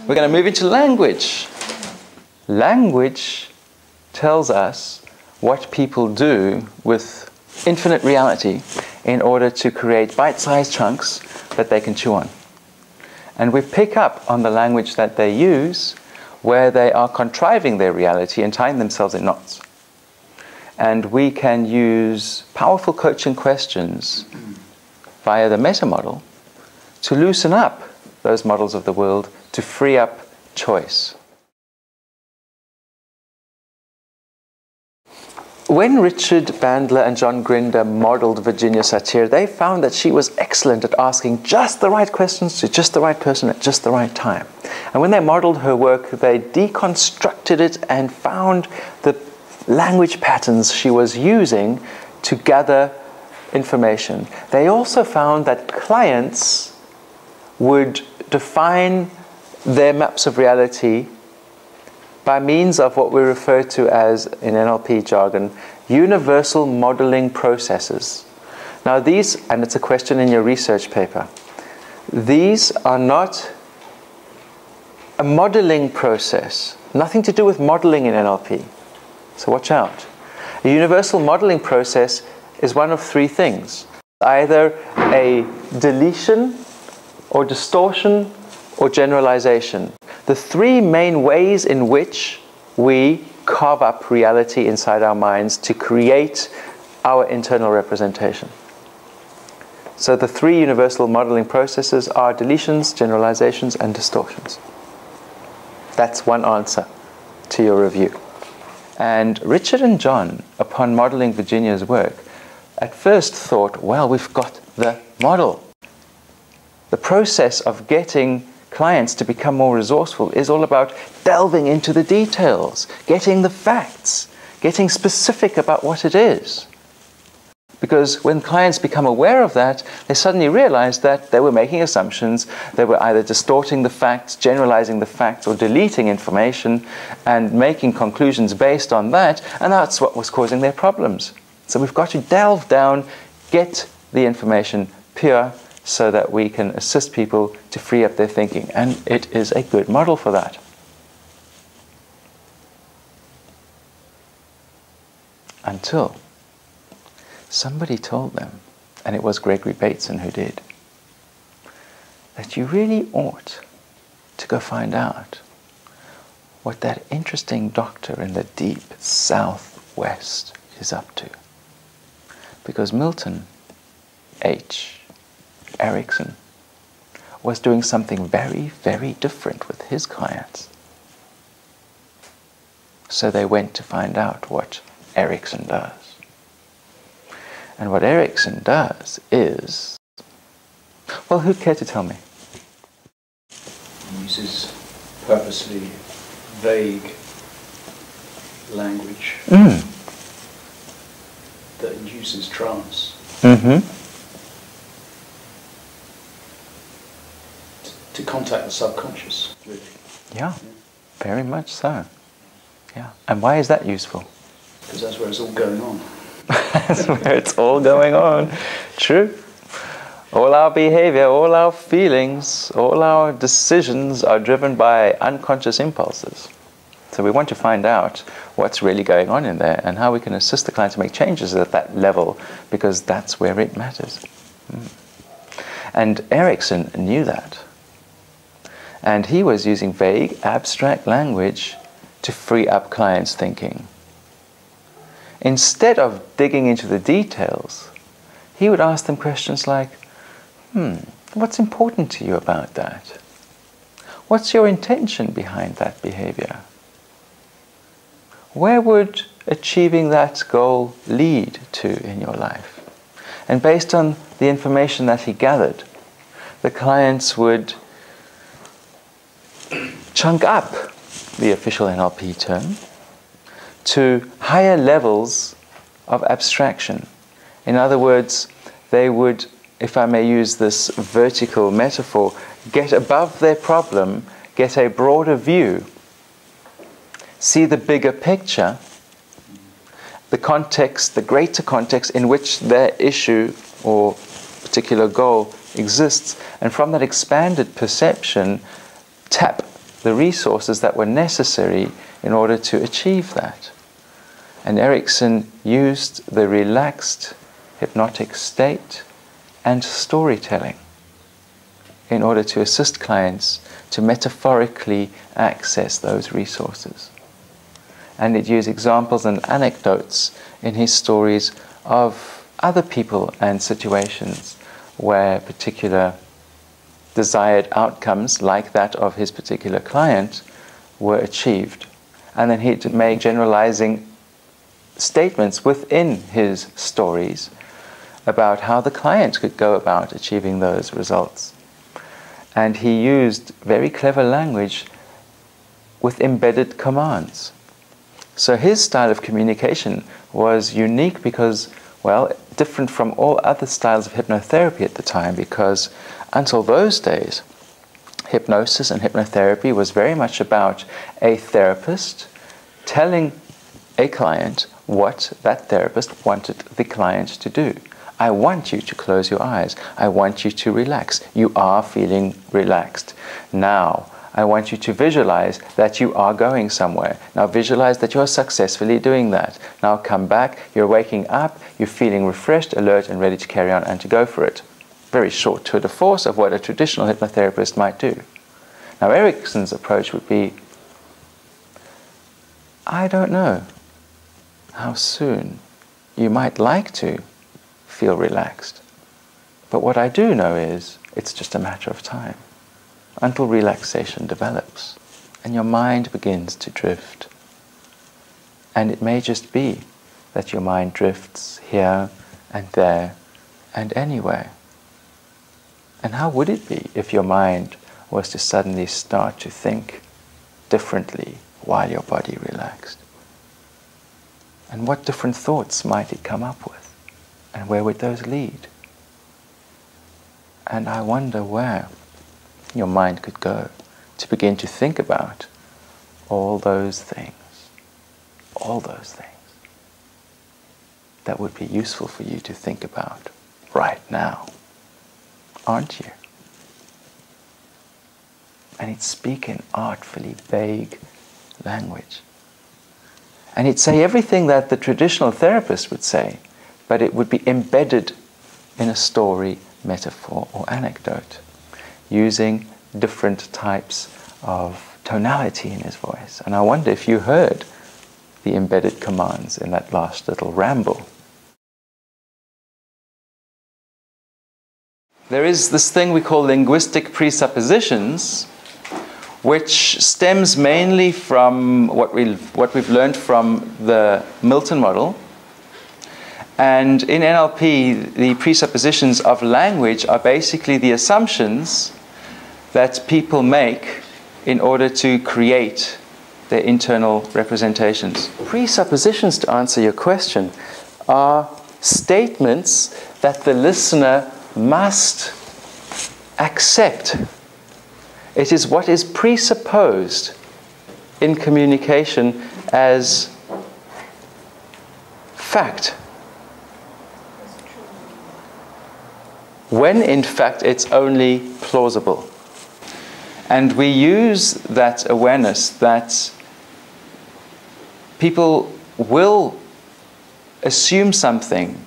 We're going to move into language. Language tells us what people do with infinite reality in order to create bite-sized chunks that they can chew on. And we pick up on the language that they use where they are contriving their reality and tying themselves in knots. And we can use powerful coaching questions via the Meta Model to loosen up those models of the world, to free up choice. When Richard Bandler and John Grinder modeled Virginia Satir, they found that she was excellent at asking just the right questions to just the right person at just the right time. And when they modeled her work, they deconstructed it and found the language patterns she was using to gather information. They also found that clients would define their maps of reality by means of what we refer to as, in NLP jargon, universal modeling processes. Now these, and it's a question in your research paper, these are not a modeling process, nothing to do with modeling in NLP. So watch out. A universal modeling process is one of three things. Either a deletion or distortion or generalization. The three main ways in which we carve up reality inside our minds to create our internal representation. So the three universal modeling processes are deletions, generalizations, and distortions. That's one answer to your review. And Richard and John, upon modeling Virginia's work, at first thought, well, we've got the model. The process of getting clients to become more resourceful is all about delving into the details, getting the facts, getting specific about what it is. Because when clients become aware of that, they suddenly realize that they were making assumptions, they were either distorting the facts, generalizing the facts, or deleting information and making conclusions based on that, and that's what was causing their problems. So we've got to delve down, get the information pure, so that we can assist people to free up their thinking. And it is a good model for that. Until somebody told them, and it was Gregory Bateson who did, that you really ought to go find out what that interesting doctor in the deep southwest is up to. Because Milton H. Erickson was doing something very, very different with his clients. So they went to find out what Erickson does. And what Erickson does is, well, who'd care to tell me? He uses purposely vague language that induces trance. To contact the subconscious, really. Yeah, very much so. Yeah. And why is that useful? Because that's where it's all going on. That's where it's all going on. True. All our behavior, all our feelings, all our decisions are driven by unconscious impulses. So we want to find out what's really going on in there and how we can assist the client to make changes at that level, because that's where it matters. And Erickson knew that. And he was using vague, abstract language to free up clients' thinking. Instead of digging into the details, he would ask them questions like, what's important to you about that? What's your intention behind that behavior? Where would achieving that goal lead to in your life? And based on the information that he gathered, the clients would chunk up, the official NLP term, to higher levels of abstraction. In other words, they would, if I may use this vertical metaphor, get above their problem, get a broader view, see the bigger picture, the context, the greater context in which their issue or particular goal exists, and from that expanded perception, tap the resources that were necessary in order to achieve that. And Erickson used the relaxed hypnotic state and storytelling in order to assist clients to metaphorically access those resources. And it used examples and anecdotes in his stories of other people and situations where particular desired outcomes, like that of his particular client, were achieved. And then he'd make generalizing statements within his stories about how the client could go about achieving those results. And he used very clever language with embedded commands. So his style of communication was unique because, well, different from all other styles of hypnotherapy at the time, because until those days, hypnosis and hypnotherapy was very much about a therapist telling a client what that therapist wanted the client to do. I want you to close your eyes. I want you to relax. You are feeling relaxed. Now, I want you to visualize that you are going somewhere. Now visualize that you're successfully doing that. Now come back, you're waking up, you're feeling refreshed, alert, and ready to carry on and to go for it. Very short tour de force of what a traditional hypnotherapist might do. Now Erickson's approach would be, I don't know how soon you might like to feel relaxed. But what I do know is it's just a matter of time until relaxation develops and your mind begins to drift. And it may just be that your mind drifts here and there and anywhere. And how would it be if your mind was to suddenly start to think differently while your body relaxed? And what different thoughts might it come up with? And where would those lead? And I wonder where your mind could go to begin to think about all those things that would be useful for you to think about right now, aren't you? And he'd speak in artfully vague language. And he'd say everything that the traditional therapist would say, but it would be embedded in a story, metaphor, or anecdote, using different types of tonality in his voice. And I wonder if you heard the embedded commands in that last little ramble. There is this thing we call linguistic presuppositions, which stems mainly from what we've learned from the Milton model. And in NLP, the presuppositions of language are basically the assumptions that people make in order to create their internal representations. Presuppositions, to answer your question, are statements that the listener must accept. It is what is presupposed in communication as fact, when in fact it's only plausible. And we use that awareness that people will assume something,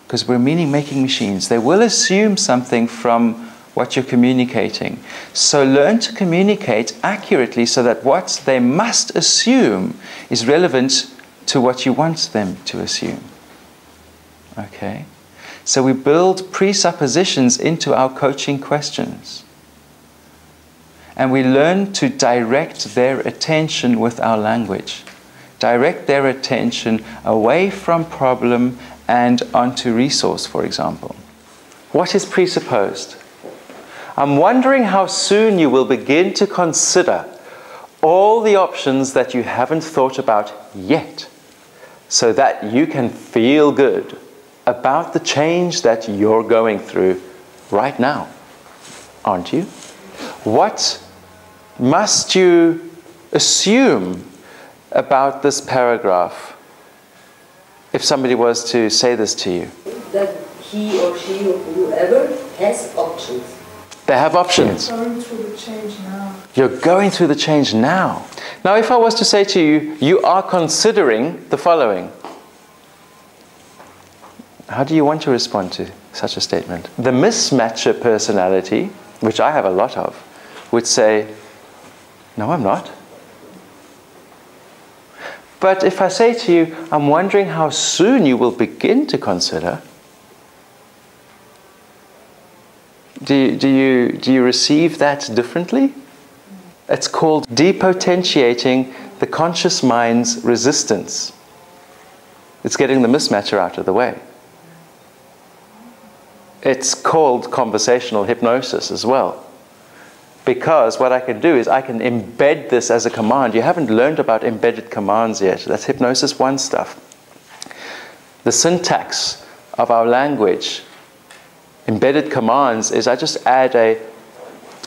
because we're meaning-making machines. They will assume something from what you're communicating. So learn to communicate accurately so that what they must assume is relevant to what you want them to assume. Okay? So we build presuppositions into our coaching questions. And we learn to direct their attention with our language. Direct their attention away from problem and onto resource, for example. What is presupposed? I'm wondering how soon you will begin to consider all the options that you haven't thought about yet, so that you can feel good about the change that you're going through right now, aren't you? What must you assume about this paragraph if somebody was to say this to you? That he or she or whoever has options. They have options. Going through the change now. You're going through the change now. Now, if I was to say to you, you are considering the following, how do you want to respond to such a statement? The mismatcher personality, which I have a lot of, would say, no, I'm not. But if I say to you, I'm wondering how soon you will begin to consider, do you receive that differently? It's called depotentiating the conscious mind's resistance. It's getting the mismatcher out of the way. It's called conversational hypnosis as well. Because what I can do is I can embed this as a command. You haven't learned about embedded commands yet. That's hypnosis 1 stuff. The syntax of our language, embedded commands, is I just add a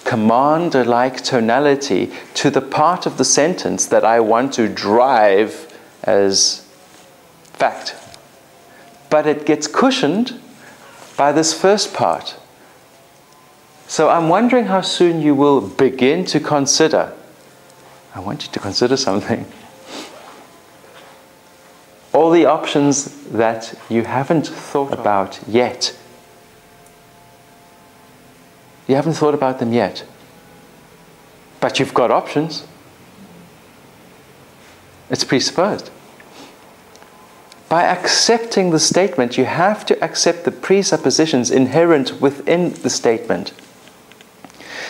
command-like tonality to the part of the sentence that I want to drive as fact. But it gets cushioned by this first part. So I'm wondering how soon you will begin to consider. I want you to consider something. All the options that you haven't thought about yet. You haven't thought about them yet. But you've got options. It's presupposed. By accepting the statement, you have to accept the presuppositions inherent within the statement.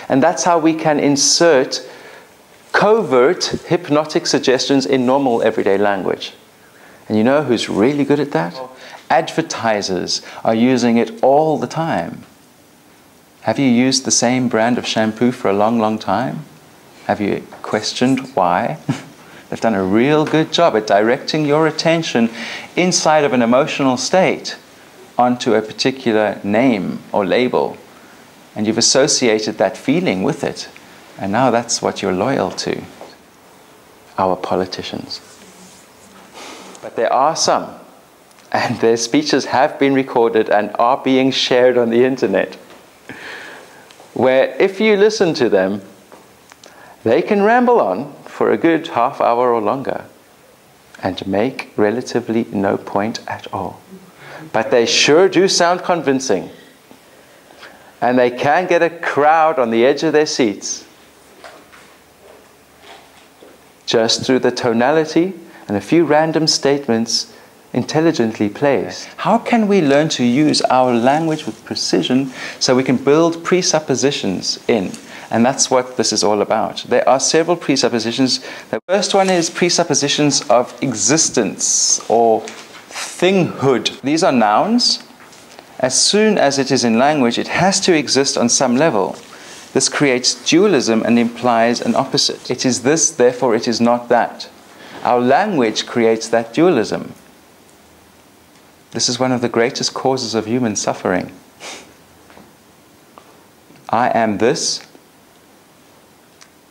And that's how we can insert covert hypnotic suggestions in normal everyday language. And you know who's really good at that? Advertisers are using it all the time. Have you used the same brand of shampoo for a long, long time? Have you questioned why? They've done a real good job at directing your attention inside of an emotional state onto a particular name or label. And you've associated that feeling with it. And now that's what you're loyal to. Our politicians. But there are some, and their speeches have been recorded and are being shared on the internet, where if you listen to them, they can ramble on for a good half hour or longer and make relatively no point at all. But they sure do sound convincing. And they can get a crowd on the edge of their seats just through the tonality and a few random statements intelligently placed. How can we learn to use our language with precision so we can build presuppositions in? And that's what this is all about. There are several presuppositions. The first one is presuppositions of existence or thinghood. These are nouns. As soon as it is in language, it has to exist on some level. This creates dualism and implies an opposite. It is this, therefore it is not that. Our language creates that dualism. This is one of the greatest causes of human suffering. I am this,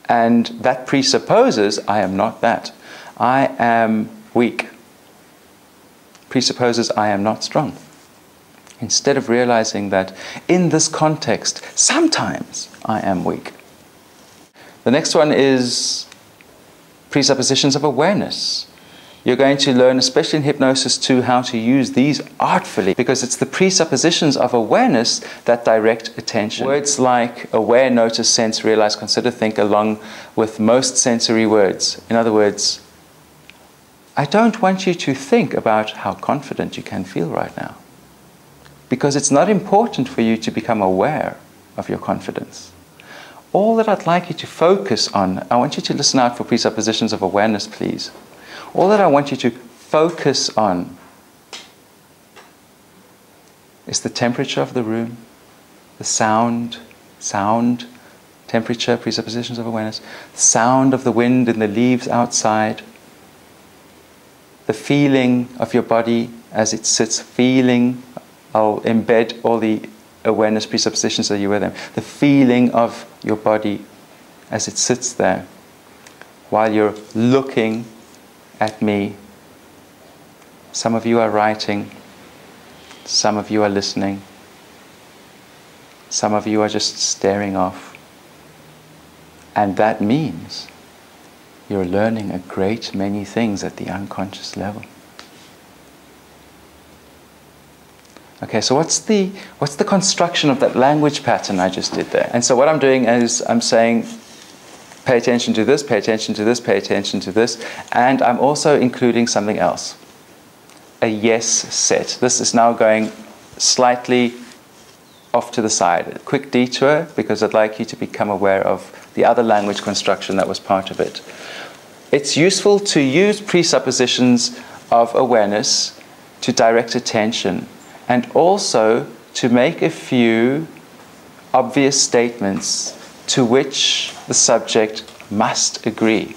and that presupposes I am not that. I am weak. Presupposes I am not strong. Instead of realizing that in this context, sometimes I am weak. The next one is presuppositions of awareness. You're going to learn, especially in hypnosis 2, how to use these artfully, because it's the presuppositions of awareness that direct attention. Words like aware, notice, sense, realize, consider, think, along with most sensory words. In other words, I don't want you to think about how confident you can feel right now, because it's not important for you to become aware of your confidence. All that I'd like you to focus on, I want you to listen out for presuppositions of awareness, please. All that I want you to focus on is the temperature of the room, the sound, temperature, presuppositions of awareness, sound of the wind in the leaves outside, the feeling of your body as it sits, feeling. I'll embed all the awareness presuppositions that you with them. The feeling of your body as it sits there while you're looking at me. Some of you are writing. Some of you are listening. Some of you are just staring off. And that means you're learning a great many things at the unconscious level. Okay, so what's the construction of that language pattern I just did there? And so what I'm doing is I'm saying, pay attention to this, pay attention to this, pay attention to this, and I'm also including something else. A yes set. This is now going slightly off to the side. A quick detour, because I'd like you to become aware of the other language construction that was part of it. It's useful to use presuppositions of awareness to direct attention, and also to make a few obvious statements to which the subject must agree.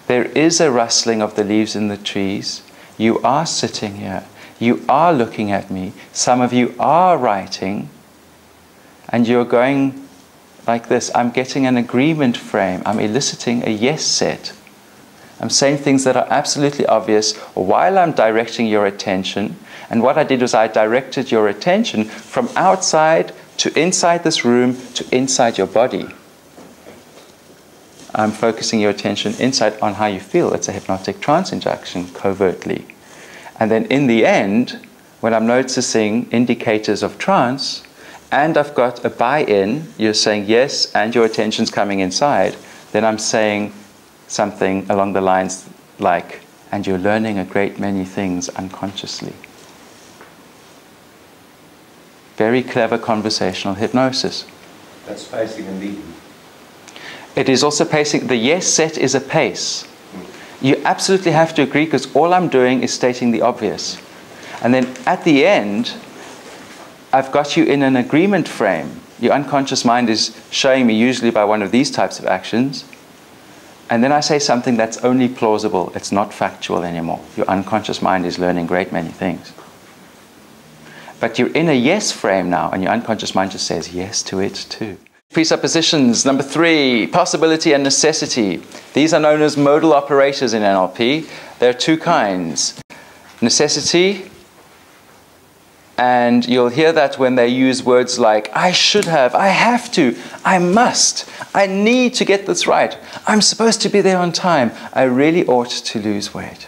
There is a rustling of the leaves in the trees. You are sitting here. You are looking at me. Some of you are writing. And you're going like this. I'm getting an agreement frame. I'm eliciting a yes set. I'm saying things that are absolutely obvious while I'm directing your attention. And what I did was I directed your attention from outside to inside this room to inside your body. I'm focusing your attention inside on how you feel. It's a hypnotic trance induction, covertly. And then in the end, when I'm noticing indicators of trance, and I've got a buy-in, you're saying yes, and your attention's coming inside, then I'm saying something along the lines like, and you're learning a great many things unconsciously. Very clever conversational hypnosis. That's pacing and leading. It is also pacing. The yes set is a pace. You absolutely have to agree, because all I'm doing is stating the obvious. And then at the end, I've got you in an agreement frame. Your unconscious mind is showing me, usually by one of these types of actions. And then I say something that's only plausible. It's not factual anymore. Your unconscious mind is learning a great many things. But you're in a yes frame now, and your unconscious mind just says yes to it too. Presuppositions. Number 3, possibility and necessity. These are known as modal operators in NLP. There are two kinds. Necessity, and you'll hear that when they use words like, I should have, I have to, I must, I need to get this right, I'm supposed to be there on time, I really ought to lose weight.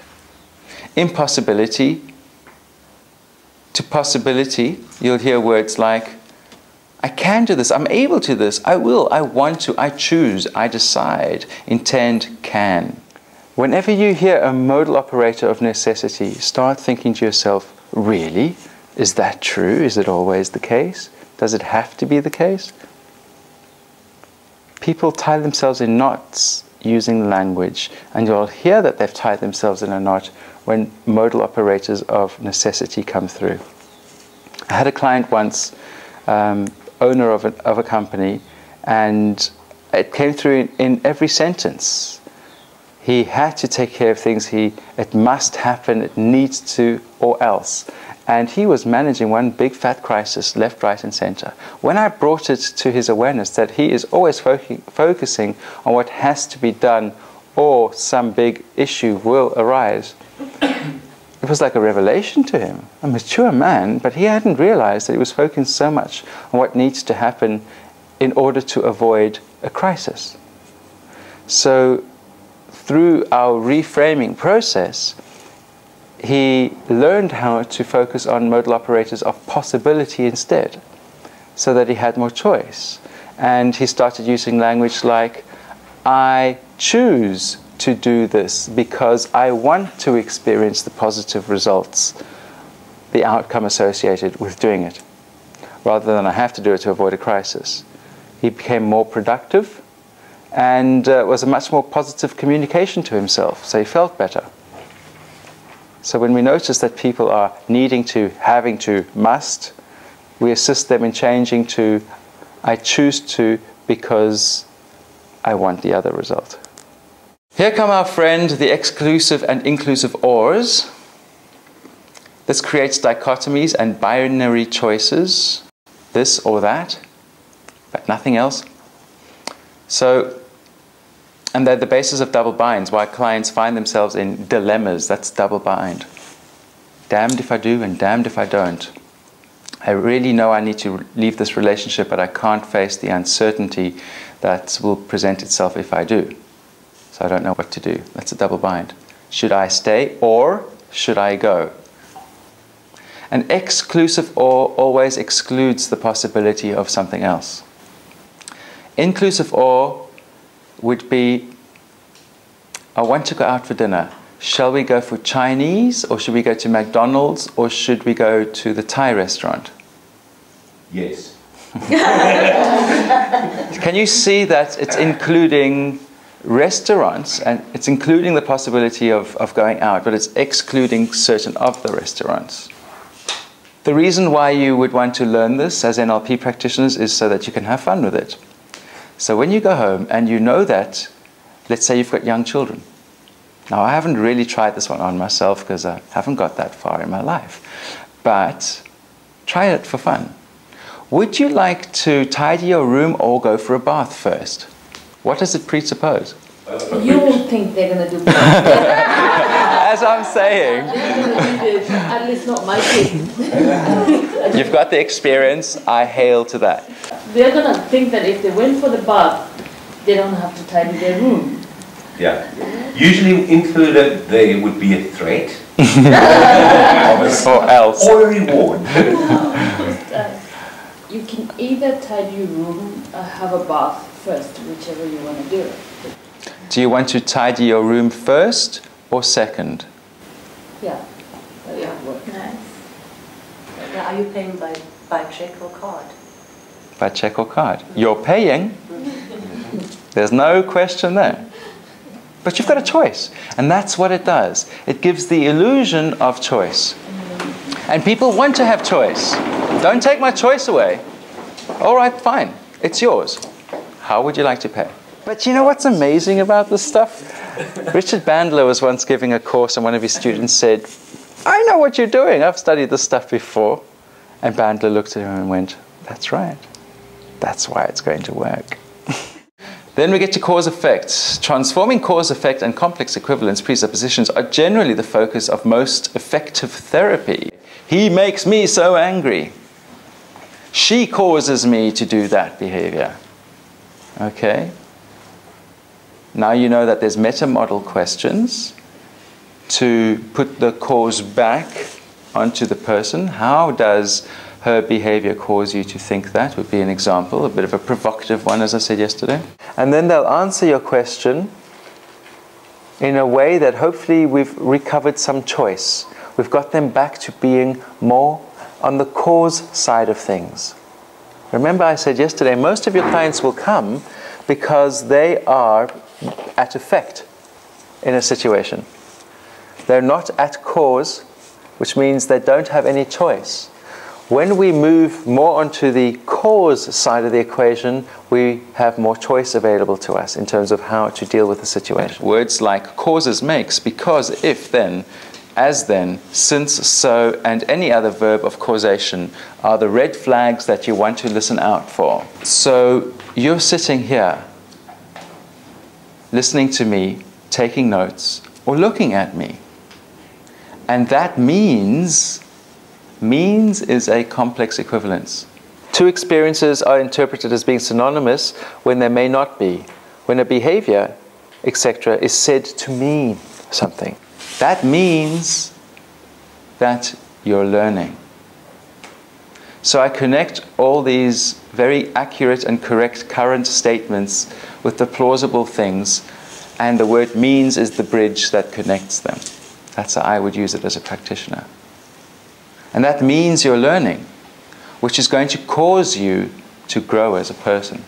Impossibility. To possibility, you'll hear words like, I can do this, I'm able to this, I will, I want to, I choose, I decide, intend, can. Whenever you hear a modal operator of necessity, start thinking to yourself, really? Is that true? Is it always the case? Does it have to be the case? People tie themselves in knots using language, and you'll hear that they've tied themselves in a knot when modal operators of necessity come through. I had a client once, owner of a company, and it came through in every sentence. He had to take care of things. It must happen, it needs to, or else. And he was managing one big fat crisis, left, right, and center. When I brought it to his awareness that he is always focusing on what has to be done, or some big issue will arise, it was like a revelation to him. A mature man, but he hadn't realized that he was focusing so much on what needs to happen in order to avoid a crisis. So through our reframing process, he learned how to focus on modal operators of possibility instead, so that he had more choice. And he started using language like, I choose to do this because I want to experience the positive results, the outcome associated with doing it, rather than I have to do it to avoid a crisis. He became more productive and was a much more positive communication to himself, so he felt better. So when we notice that people are needing to, having to, must, we assist them in changing to, I choose to because I want the other result. Here come our friend, the exclusive and inclusive ors. This creates dichotomies and binary choices, this or that, but nothing else. So, and they're the basis of double binds, why clients find themselves in dilemmas. That's double bind. Damned if I do and damned if I don't. I really know I need to leave this relationship, but I can't face the uncertainty that will present itself if I do. So I don't know what to do. That's a double bind. Should I stay or should I go? An exclusive or always excludes the possibility of something else. Inclusive or would be, I want to go out for dinner. Shall we go for Chinese, or should we go to McDonald's, or should we go to the Thai restaurant? Yes. Can you see that it's including restaurants, and it's including the possibility of going out, but it's excluding certain of the restaurants? The reason why you would want to learn this as NLP practitioners is so that you can have fun with it. So when you go home and you know that, let's say you've got young children. Now, I haven't really tried this one on myself because I haven't got that far in my life. But try it for fun. Would you like to tidy your room or go for a bath first? What does it presuppose? You won't think they're going to do both. As I'm saying. At least not my kids. You've got the experience. I hail to that. They're going to think that if they went for the bath, they don't have to tidy their room. Yeah. Usually included there would be a threat. Or else. Or a reward. You can either tidy your room or have a bath first, whichever you want to do. Do you want to tidy your room first or second? Yeah. Yeah, work. Nice. Now, are you paying by check or card? By check or card. You're paying. There's no question there. But you've got a choice. And that's what it does. It gives the illusion of choice. And people want to have choice. Don't take my choice away. All right, fine. It's yours. How would you like to pay? But you know what's amazing about this stuff? Richard Bandler was once giving a course and one of his students said, I know what you're doing. I've studied this stuff before. And Bandler looked at him and went, that's right. That's why it's going to work. Then we get to cause-effect. Transforming cause-effect and complex equivalence presuppositions are generally the focus of most effective therapy. He makes me so angry. She causes me to do that behavior. Okay? Now you know that there's meta model questions to put the cause back onto the person. How does her behavior cause you to think that? Would be an example, a bit of a provocative one, as I said yesterday. And then they'll answer your question in a way that hopefully we've recovered some choice. We've got them back to being more on the cause side of things. Remember I said yesterday, most of your clients will come because they are at effect in a situation. They're not at cause, which means they don't have any choice. When we move more onto the cause side of the equation, we have more choice available to us in terms of how to deal with the situation. Words like causes makes, because, if, then, as then, since, so, and any other verb of causation are the red flags that you want to listen out for. So you're sitting here, listening to me, taking notes, or looking at me. And that means is a complex equivalence. Two experiences are interpreted as being synonymous when they may not be. When a behavior, etc., is said to mean something. That means that you're learning. So I connect all these very accurate and correct current statements with the plausible things, and the word means is the bridge that connects them. That's how I would use it as a practitioner. And that means you're learning, which is going to cause you to grow as a person,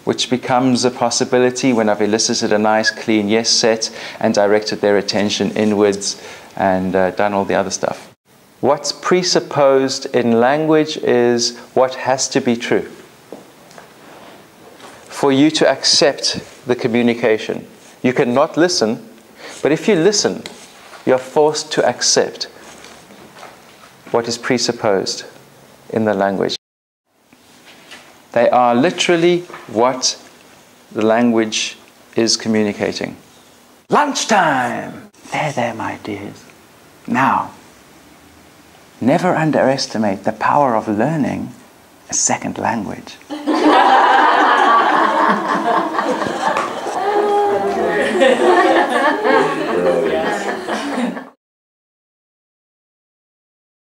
which becomes a possibility when I've elicited a nice, clean yes set and directed their attention inwards and done all the other stuff. What's presupposed in language is what has to be true for you to accept the communication. You cannot listen, but if you listen, you're forced to accept what is presupposed in the language. They are literally what the language is communicating. Lunchtime! There, my dears. Now, Never underestimate the power of learning a second language.